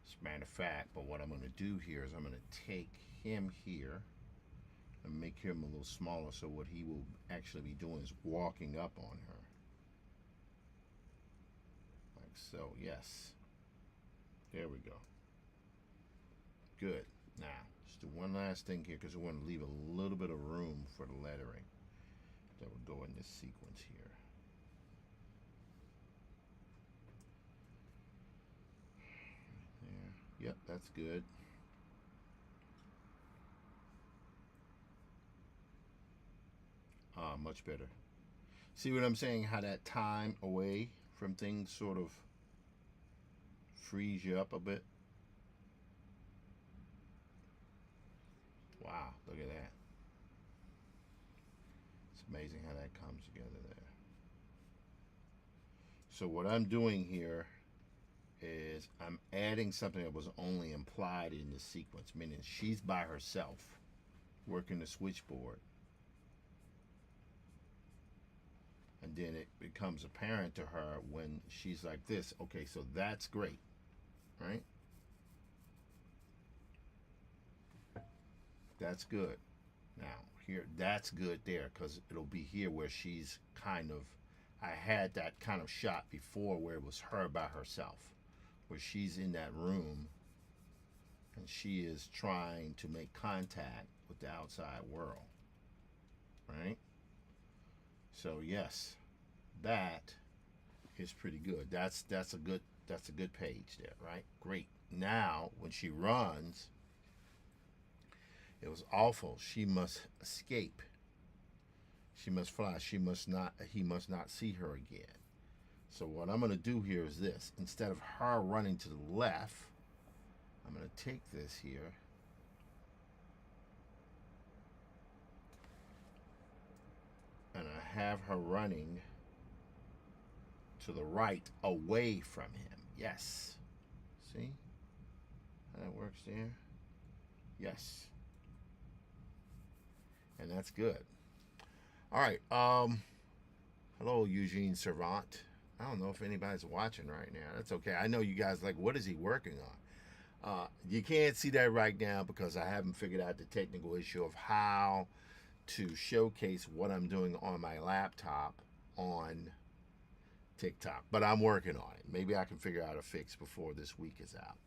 As a matter of fact, but what I'm going to do here is I'm going to take him here and make him a little smaller, so what he will actually be doing is walking up on her. Like so, yes. There we go. Good. Now, just do one last thing here, because we want to leave a little bit of room for the lettering that would go in this sequence here. There. Yep, that's good. Much better. See what I'm saying? How that time away from things sort of frees you up a bit. Wow, look at that. It's amazing how that comes together there. So what I'm doing here is I'm adding something that was only implied in the sequence, meaning she's by herself working the switchboard. And then it becomes apparent to her when she's like this. Okay, so that's great, right? That's good. Now, here, that's good there, because it'll be here where she's kind of, I had that kind of shot before where it was her by herself, where she's in that room and she is trying to make contact with the outside world, right? So yes, that is pretty good. That's a good page there, right? Great. Now when she runs, it was awful. She must escape. She must fly. He must not see her again. So what I'm going to do here is this. Instead of her running to the left, I'm going to take this here and I have her running to the right, away from him. Yes. See how that works there? Yes. And that's good. All right. Hello, Eugene Servant. I don't know if anybody's watching right now. That's okay. I know you guys like, what is he working on? You can't see that right now because I haven't figured out the technical issue of how to showcase what I'm doing on my laptop on TikTok, but I'm working on it. Maybe I can figure out a fix before this week is out,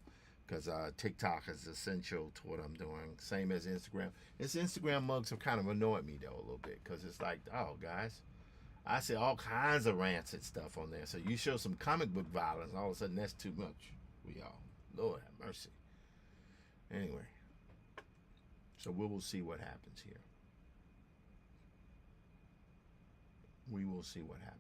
because TikTok is essential to what I'm doing. Same as Instagram. This Instagram mugs have kind of annoyed me though a little bit, because it's like, oh guys, I say all kinds of rancid stuff on there. So you show some comic book violence, all of a sudden that's too much. We all, Lord have mercy. Anyway, so we will see what happens here. We will see what happens.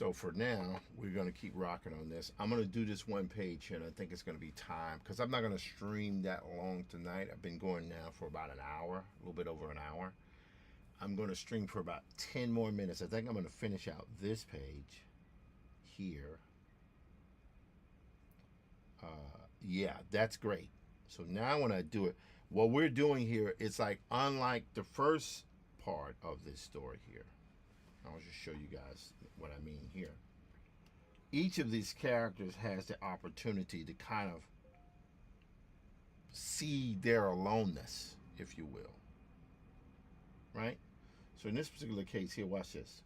So for now, we're gonna keep rocking on this. I'm gonna do this one page, and I think it's gonna be time because I'm not gonna stream that long tonight. I've been going now for about an hour, a little bit over an hour. I'm gonna stream for about 10 more minutes. I think I'm gonna finish out this page here. Yeah, that's great. So now when I do it, what we're doing here, it's like unlike the first part of this story here. I'll just show you guys what I mean here. Each of these characters has the opportunity to kind of see their aloneness, if you will. Right? So in this particular case here, watch this.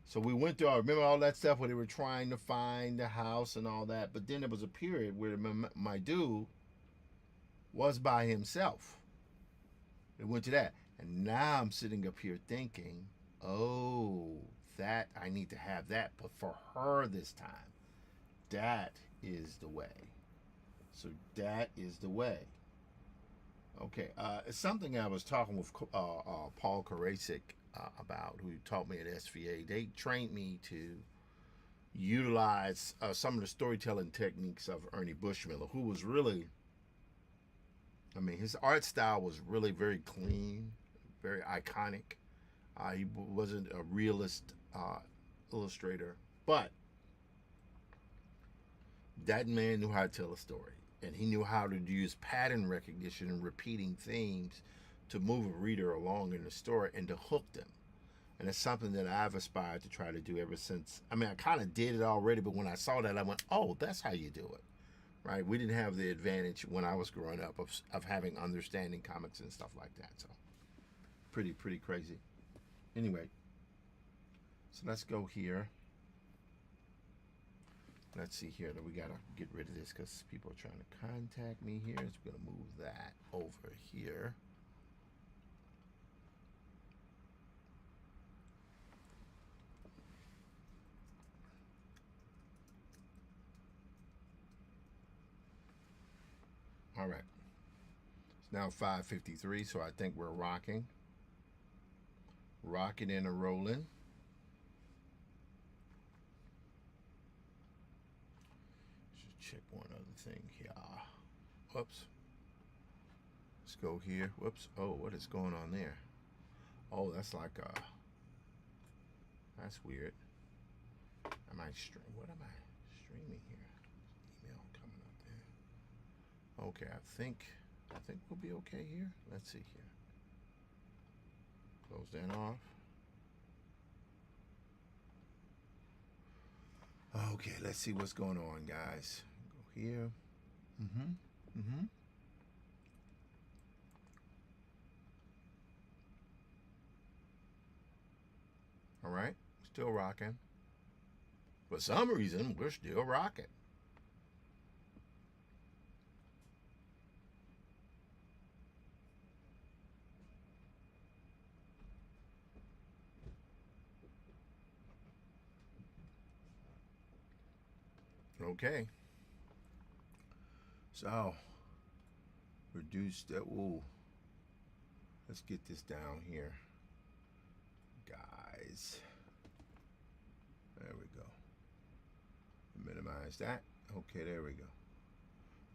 So we went through, remember all that stuff where they were trying to find the house and all that, but then there was a period where my dude was by himself. We went to that. And now I'm sitting up here thinking, oh, that I need to have that, but for her this time. That is the way. So that is the way. Okay, it's something I was talking with Paul Karasik about, who taught me at SVA. They trained me to utilize some of the storytelling techniques of Ernie Bushmiller, who was really, I mean, his art style was really very clean, very iconic. He wasn't a realist illustrator, but that man knew how to tell a story, and he knew how to use pattern recognition and repeating themes to move a reader along in the story and to hook them. And it's something that I've aspired to try to do ever since. I mean, I kind of did it already, but when I saw that, I went, oh, that's how you do it, right? We didn't have the advantage when I was growing up of having understanding comics and stuff like that. So pretty crazy. Anyway, so let's go here. Let's see here that we gotta get rid of this because people are trying to contact me here. So we're gonna move that over here. All right. It's now 5:53, so I think we're rocking and a rolling. Check one other thing here. Whoops. Let's go here. Whoops. Oh, what is going on there? Oh, that's like that's weird. Am I what am I streaming here? Email coming up there. Okay, I think we'll be okay here. Let's see here. Close that off. Okay, let's see what's going on, guys. Go here. All right, still rocking. For some reason, we're still rocking. Okay. So, reduce that. Ooh. Let's get this down here, guys. There we go. Minimize that. Okay, there we go.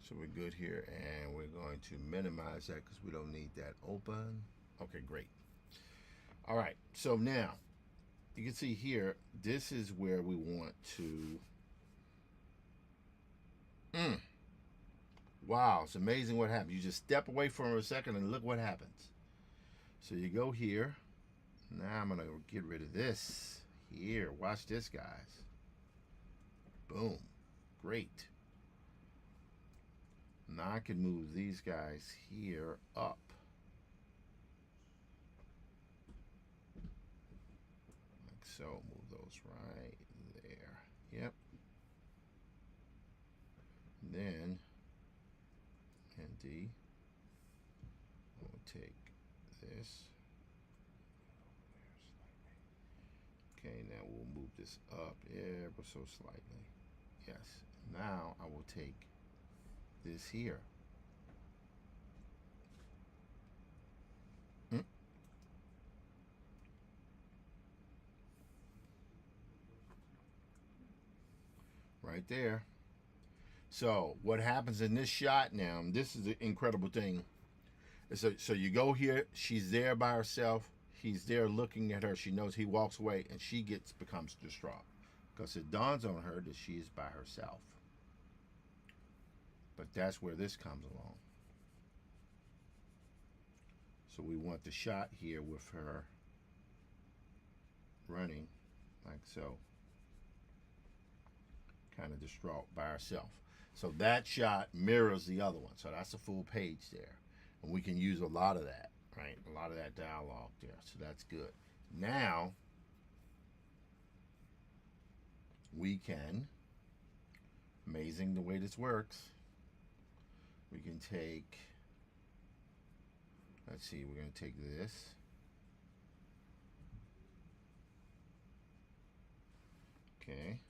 So we're good here, and we're going to minimize that because we don't need that open. Okay, great. All right, so now you can see here, this is where we want to. Wow, it's amazing what happens. You just step away from a second and look what happens. So you go here. Now I'm going to get rid of this here. Watch this, guys. Boom. Great. Now I can move these guys here up. Like so. Move those right there. Yep. Then, and D, we'll take this. Okay, now we'll move this up ever so slightly. Yes. Now I will take this here. right there. So what happens in this shot now, and this is the incredible thing. So you go here, she's there by herself. He's there looking at her. She knows he walks away, and she becomes distraught because it dawns on her that she is by herself. But that's where this comes along. So we want the shot here with her running like so, kind of distraught by herself. So that shot mirrors the other one. So that's a full page there. And we can use a lot of that, right? A lot of that dialogue there. So that's good. Now, we can, amazing the way this works, we can take, let's see, we're going to take this. Okay.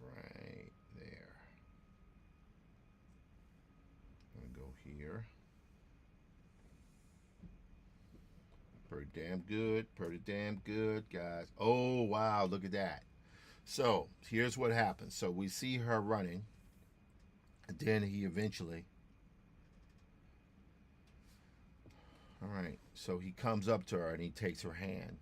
Right there. I'm going to go here. Pretty damn good. Pretty damn good, guys. Oh, wow. Look at that. So, here's what happens. So, we see her running. And then he eventually... All right. So, he comes up to her and he takes her hand.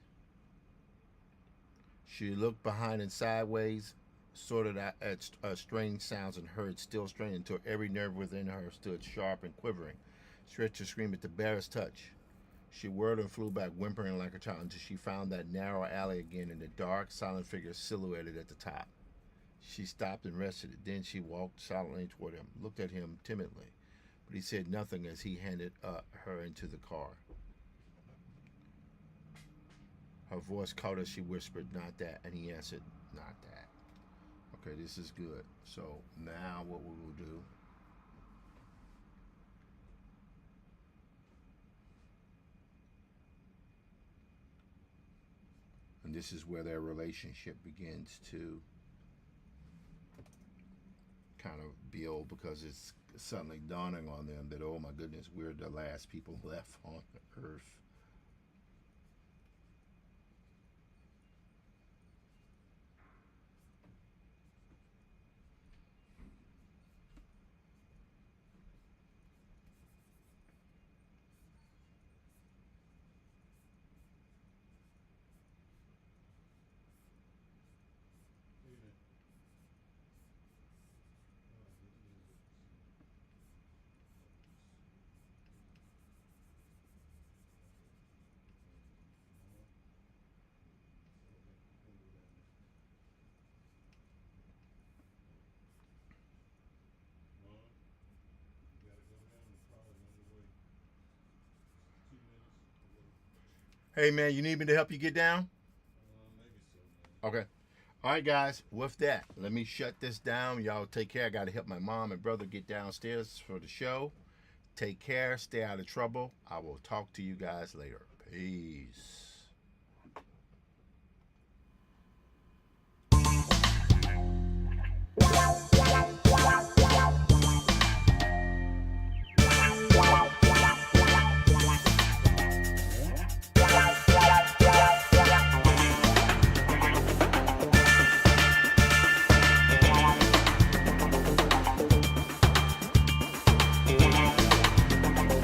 She looked behind and sideways, sorted out at strange sounds and heard still strange until every nerve within her stood sharp and quivering. Stretched to scream at the barest touch. She whirled and flew back, whimpering like a child, until she found that narrow alley again and the dark, silent figure silhouetted at the top. She stopped and rested. Then she walked silently toward him, looked at him timidly, but he said nothing as he handed her into the car. Her voice caught as she whispered, "Not that," and he answered, "Not that." Okay, this is good. So now what we will do, and this is where their relationship begins to kind of build, because it's suddenly dawning on them that, oh my goodness, we're the last people left on earth. Hey man, you need me to help you get down? Maybe so, man. Okay. All right, guys. With that, let me shut this down. Y'all take care. I got to help my mom and brother get downstairs for the show. Take care. Stay out of trouble. I will talk to you guys later. Peace.